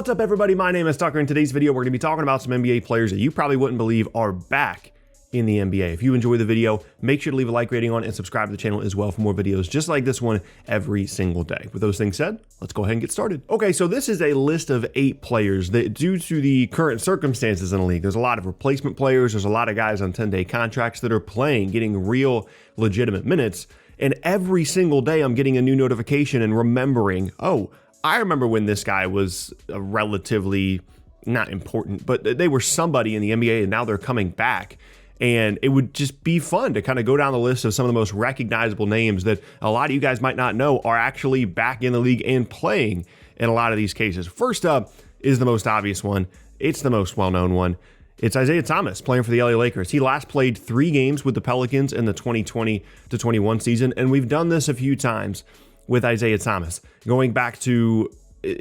What's up, everybody? My name is Tucker. In today's video, we're going to be talking about some NBA players that you probably wouldn't believe are back in the NBA. If you enjoy the video, make sure to leave a like rating on and subscribe to the channel as well for more videos just like this one every single day. With those things said, let's go ahead and get started. Okay, so this is a list of 8 players that, due to the current circumstances in the league, there's a lot of replacement players, there's a lot of guys on 10-day contracts that are playing, getting real legitimate minutes, and every single day I'm getting a new notification and remembering, oh, I remember when this guy was relatively not important, but they were somebody in the NBA and now they're coming back. And it would just be fun to kind of go down the list of some of the most recognizable names that a lot of you guys might not know are actually back in the league and playing in a lot of these cases. First up is the most obvious one. It's the most well-known one. It's Isaiah Thomas playing for the LA Lakers. He last played 3 games with the Pelicans in the 2020-21 season, and we've done this a few times with Isaiah Thomas, going back to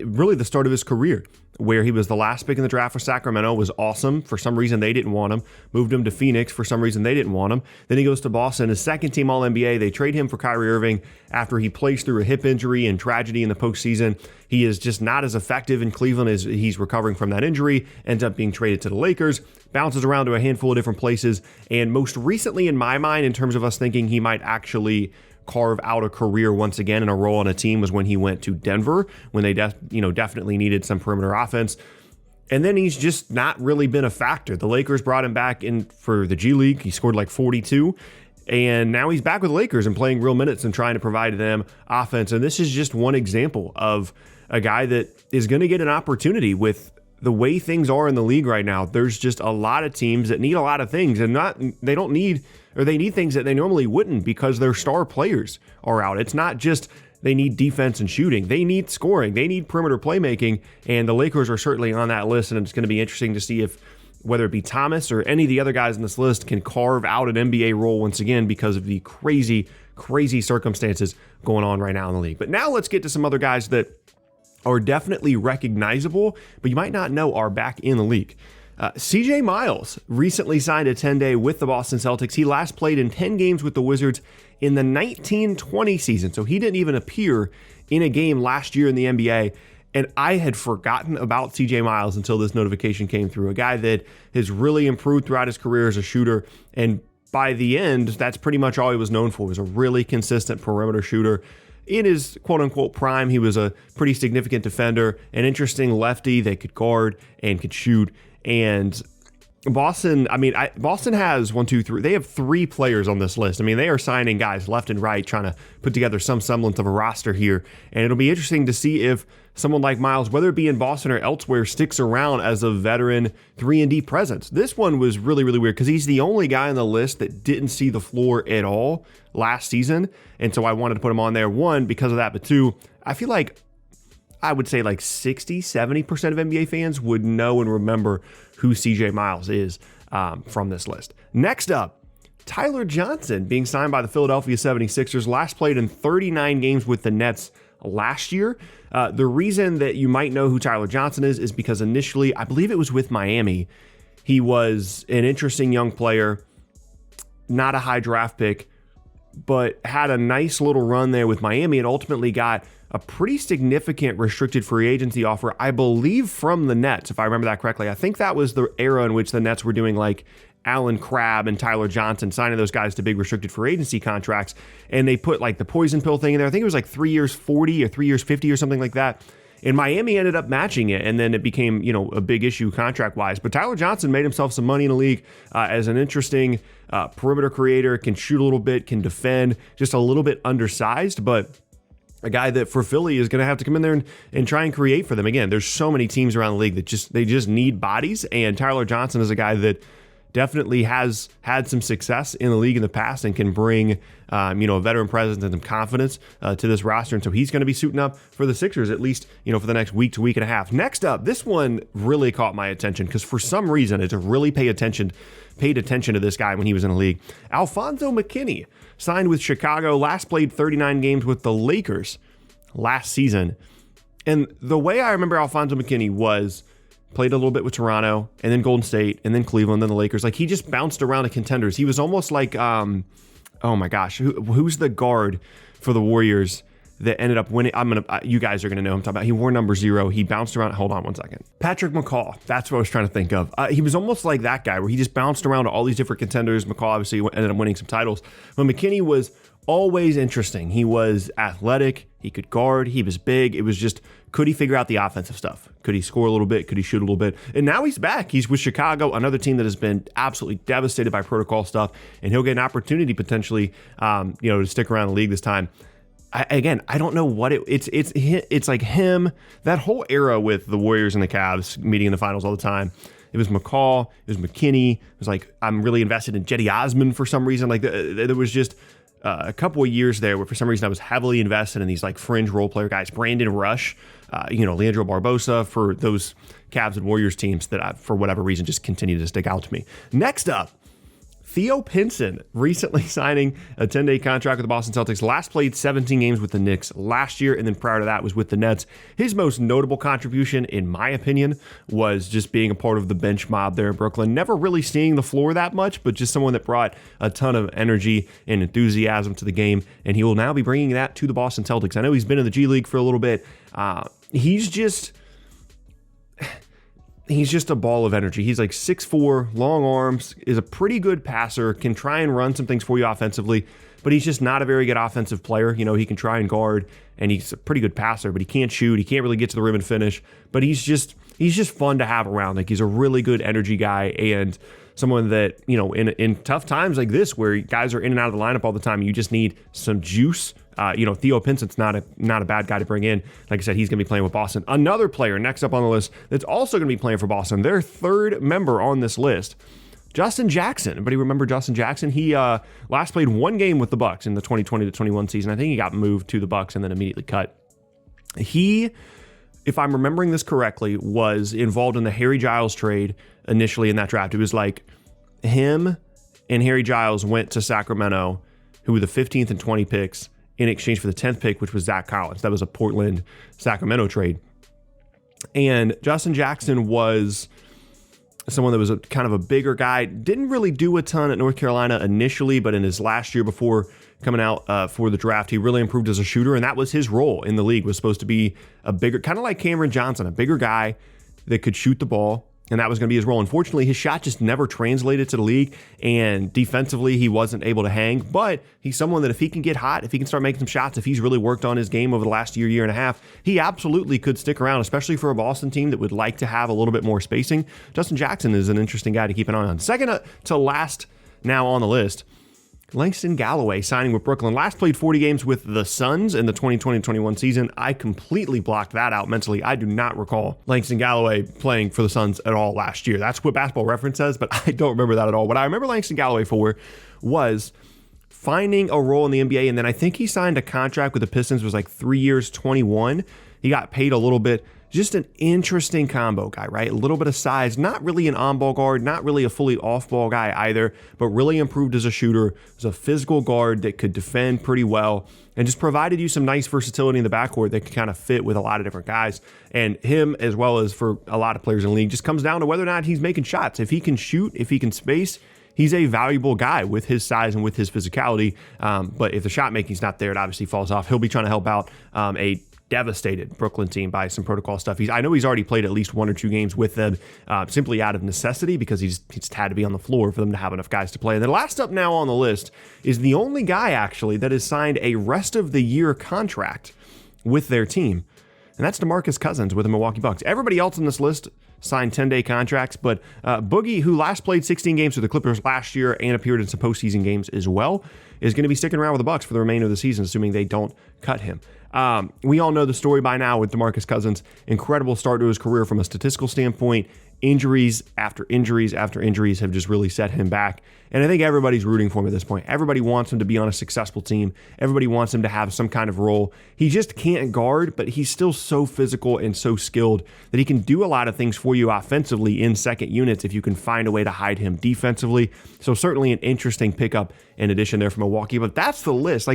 really the start of his career, where he was the last pick in the draft for Sacramento, was awesome. For some reason, they didn't want him. Moved him to Phoenix. For some reason, they didn't want him. Then he goes to Boston, his second team All-NBA. They trade him for Kyrie Irving after he plays through a hip injury and tragedy in the postseason. He is just not as effective in Cleveland as he's recovering from that injury, ends up being traded to the Lakers, bounces around to a handful of different places, and most recently in my mind, in terms of us thinking he might actually carve out a career once again in a role on a team, was when he went to Denver, when they definitely needed some perimeter offense. And then he's just not really been a factor. The Lakers brought him back in for the G League. He scored like 42. And now he's back with the Lakers and playing real minutes and trying to provide them offense. And this is just one example of a guy that is going to get an opportunity. With the way things are in the league right now, there's just a lot of teams that need a lot of things, and they need things that they normally wouldn't because their star players are out. It's not just they need defense and shooting. They need scoring. They need perimeter playmaking, and the Lakers are certainly on that list, and it's going to be interesting to see if whether it be Thomas or any of the other guys in this list can carve out an NBA role once again because of the crazy, crazy circumstances going on right now in the league. But now let's get to some other guys that are definitely recognizable, but you might not know are back in the league. CJ Miles recently signed a 10-day with the Boston Celtics. He last played in 10 games with the Wizards in the 1920 season, so he didn't even appear in a game last year in the NBA. And I had forgotten about CJ Miles until this notification came through. A guy that has really improved throughout his career as a shooter, and by the end, that's pretty much all he was known for, was a really consistent perimeter shooter. In his quote-unquote prime, he was a pretty significant defender, an interesting lefty that could guard and could shoot. And Boston, Boston has 1, 2, 3. They have 3 players on this list. I mean, they are signing guys left and right, trying to put together some semblance of a roster here. And it'll be interesting to see if someone like Miles, whether it be in Boston or elsewhere, sticks around as a veteran 3-and-D presence. This one was really, really weird because he's the only guy on the list that didn't see the floor at all last season. And so I wanted to put him on there, 1, because of that, but 2, I feel like I would say like 60, 70% of NBA fans would know and remember who CJ Miles is from this list. Next up, Tyler Johnson being signed by the Philadelphia 76ers, last played in 39 games with the Nets last year. The reason that you might know who Tyler Johnson is because initially, I believe it was with Miami, he was an interesting young player, not a high draft pick, but had a nice little run there with Miami and ultimately got a pretty significant restricted free agency offer, I believe, from the Nets, if I remember that correctly. I think that was the era in which the Nets were doing like Allen Crabbe and Tyler Johnson, signing those guys to big restricted free agency contracts. And they put like the poison pill thing in there. I think it was like 3 years 40 or 3 years 50 or something like that. And Miami ended up matching it, and then it became, a big issue contract-wise. But Tyler Johnson made himself some money in the league as an interesting perimeter creator, can shoot a little bit, can defend, just a little bit undersized, but a guy that for Philly is going to have to come in there and try and create for them. Again, there's so many teams around the league that just need bodies, and Tyler Johnson is a guy that definitely has had some success in the league in the past and can bring a veteran presence and some confidence to this roster. And so he's going to be suiting up for the Sixers, at least, for the next week to week and a half. Next up, this one really caught my attention because for some reason, it's really paid attention to this guy when he was in the league. Alfonzo McKinney signed with Chicago, last played 39 games with the Lakers last season. And the way I remember Alfonzo McKinney was played a little bit with Toronto and then Golden State and then Cleveland, then the Lakers. Like, he just bounced around to contenders. He was almost like, oh my gosh, who's the guard for the Warriors that ended up winning. You guys are gonna know who I'm talking about. He wore number 0. He bounced around. Hold on one second. Patrick McCaw. That's what I was trying to think of. He was almost like that guy where he just bounced around to all these different contenders. McCaw obviously ended up winning some titles, but McKinney was always interesting. He was athletic. He could guard. He was big. It was just, could he figure out the offensive stuff? Could he score a little bit? Could he shoot a little bit? And now he's back. He's with Chicago, another team that has been absolutely devastated by protocol stuff, and he'll get an opportunity potentially, to stick around the league this time. I don't know what it's like him, that whole era with the Warriors and the Cavs meeting in the finals all the time. It was McCaw, it was McKinney. It was like, I'm really invested in Jetty Osman for some reason. Like there was just a couple of years there where for some reason I was heavily invested in these like fringe role player guys. Brandon Rush, Leandro Barbosa, for those Cavs and Warriors teams that for whatever reason just continue to stick out to me. Next up, Theo Pinson, recently signing a 10-day contract with the Boston Celtics. Last played 17 games with the Knicks last year, and then prior to that was with the Nets. His most notable contribution, in my opinion, was just being a part of the bench mob there in Brooklyn. Never really seeing the floor that much, but just someone that brought a ton of energy and enthusiasm to the game, and he will now be bringing that to the Boston Celtics. I know he's been in the G League for a little bit. He's just a ball of energy. He's like 6'4", long arms, is a pretty good passer, can try and run some things for you offensively, but he's just not a very good offensive player. He can try and guard, and he's a pretty good passer, but he can't shoot. He can't really get to the rim and finish, but he's just fun to have around. Like, he's a really good energy guy, and someone that, in tough times like this where guys are in and out of the lineup all the time, you just need some juice. Theo Pinson's not a bad guy to bring in. Like I said, he's going to be playing with Boston. Another player next up on the list that's also going to be playing for Boston, their third member on this list, Justin Jackson. Anybody remember Justin Jackson? He last played 1 game with the Bucks in the 2020-21 season. I think he got moved to the Bucks and then immediately cut. He, if I'm remembering this correctly, was involved in the Harry Giles trade initially in that draft. It was like him and Harry Giles went to Sacramento, who were the 15th and 20 picks, in exchange for the 10th pick, which was Zach Collins. That was a Portland-Sacramento trade. And Justin Jackson was someone that was kind of a bigger guy. Didn't really do a ton at North Carolina initially, but in his last year before coming out for the draft, he really improved as a shooter, and that was his role in the league, was supposed to be a bigger, kind of like Cameron Johnson, a bigger guy that could shoot the ball. And that was going to be his role. Unfortunately, his shot just never translated to the league, and defensively, he wasn't able to hang. But he's someone that if he can get hot, if he can start making some shots, if he's really worked on his game over the last year and a half, he absolutely could stick around, especially for a Boston team that would like to have a little bit more spacing. Justin Jackson is an interesting guy to keep an eye on. Second to last now on the list, Langston Galloway signing with Brooklyn. Last played 40 games with the Suns in the 2020-21 season. I completely blocked that out mentally. I do not recall Langston Galloway playing for the Suns at all last year. That's what Basketball Reference says, but I don't remember that at all. What I remember Langston Galloway for was finding a role in the NBA, and then I think he signed a contract with the Pistons. It was like 3 years, 21. He got paid a little bit. Just an interesting combo guy, right? A little bit of size, not really an on-ball guard, not really a fully off-ball guy either, but really improved as a shooter. Was a physical guard that could defend pretty well and just provided you some nice versatility in the backcourt that could kind of fit with a lot of different guys. And him, as well as for a lot of players in the league, just comes down to whether or not he's making shots. If he can shoot, if he can space, he's a valuable guy with his size and with his physicality. But if the shot making's not there, it obviously falls off. He'll be trying to help out a devastated Brooklyn team by some protocol stuff. I know he's already played at least 1 or 2 games with them simply out of necessity because he's just had to be on the floor for them to have enough guys to play. And then last up now on the list is the only guy actually that has signed a rest of the year contract with their team. And that's DeMarcus Cousins with the Milwaukee Bucks. Everybody else on this list signed 10-day contracts, but Boogie, who last played 16 games for the Clippers last year and appeared in some postseason games as well, is going to be sticking around with the Bucks for the remainder of the season, assuming they don't cut him. We all know the story by now with DeMarcus Cousins. Incredible start to his career from a statistical standpoint. Injuries after injuries after injuries have just really set him back. And I think everybody's rooting for him at this point. Everybody wants him to be on a successful team. Everybody wants him to have some kind of role. He just can't guard, but he's still so physical and so skilled that he can do a lot of things for you offensively in second units if you can find a way to hide him defensively. So certainly an interesting pickup in addition there from Milwaukee. But that's the list.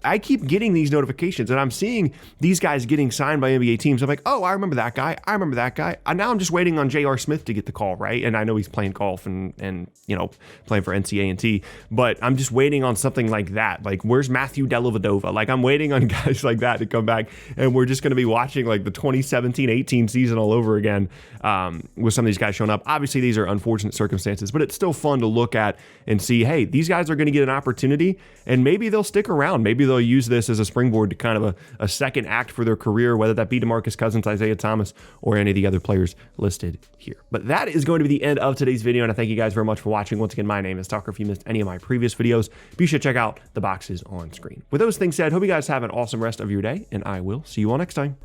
I keep getting these notifications, and I'm seeing these guys getting signed by NBA teams. I'm like, oh, I remember that guy. I remember that guy. And now I'm just waiting on J.R. Smith to get the call, right? And I know he's playing golf and you know, playing for NCAA, but I'm just waiting on something like that. Like, where's Matthew Dellavedova? Like, I'm waiting on guys like that to come back, and we're just going to be watching like the 2017-18 season all over again with some of these guys showing up. Obviously, these are unfortunate circumstances, but it's still fun to look at and see, hey, these guys are going to get an opportunity, and maybe they'll stick around. Maybe they'll use this as a springboard to kind of a second act for their career, whether that be DeMarcus Cousins, Isaiah Thomas, or any of the other players listed here. But that is going to be the end of today's video, and I thank you guys very much for watching. Once again, my name is Tucker. If you missed any of my previous videos, be sure to check out the boxes on screen. With those things said, hope you guys have an awesome rest of your day, and I will see you all next time.